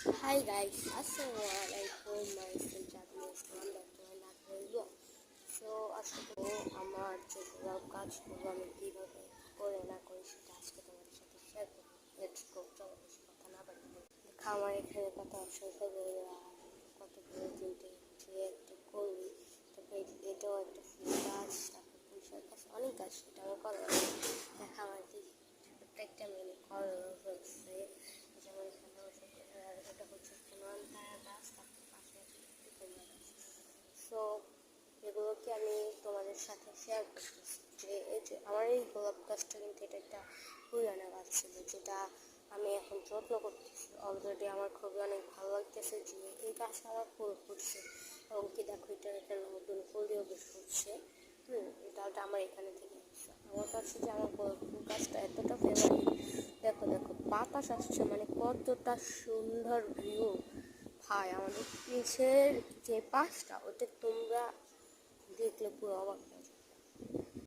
Hi guys, Assalamualaikum. Myself Japanese from back to my natural vlog. So আজকে তো আমার যে ব্লগ কাজ করবো আমি কীভাবে করে না করি সেটা আজকে তোমাদের সাথে শেয়ার করবো। লেটস গো, চলো বেশি কথা না বাড়ি দেখা আমার এখানে কত অসংখ্য কতগুলো তিনটে যে একটা করবি, তারপরে এটাও একটা ফুল গাছ, তারপর পুঁইশাক গাছ, অনেক গাছ সেটা আমার করা দেখা আমার কি ছোট্ট একটা মেনে করা হয়েছে। যেমন এখানে এটা হচ্ছে নয়নতারা গাছ, তারপর পাশে আছে কমলা গাছ। সো এগুলোকে আমি তোমাদের সাথে শেয়ার করতেছি যে এই যে আমার এই গোলাপ গাছটা, কিন্তু এটা একটা পুরানো গাছ ছিল যেটা আমি এখন যত্ন করতেছি। অলরেডি আমার খুবই অনেক ভালো লাগতেছে যে এই গাছে আমার ফুল ফুটছে, এবং কি দেখো এটার একটা নতুন ফুলিও বেশ ফুটছে। ডালটা আমার এখানে থেকে আসছে। আমার কাছে যে আমার ফুল গাছটা এতটা ফেভারিট, দেখো দেখো বাতাস আসছে, মানে কতটা সুন্দর ভিউ। ভাই আমাদের পিছের যে পাশটা, ওটা তোমরা দেখলে পুরো অবাক হয়ে যাবে।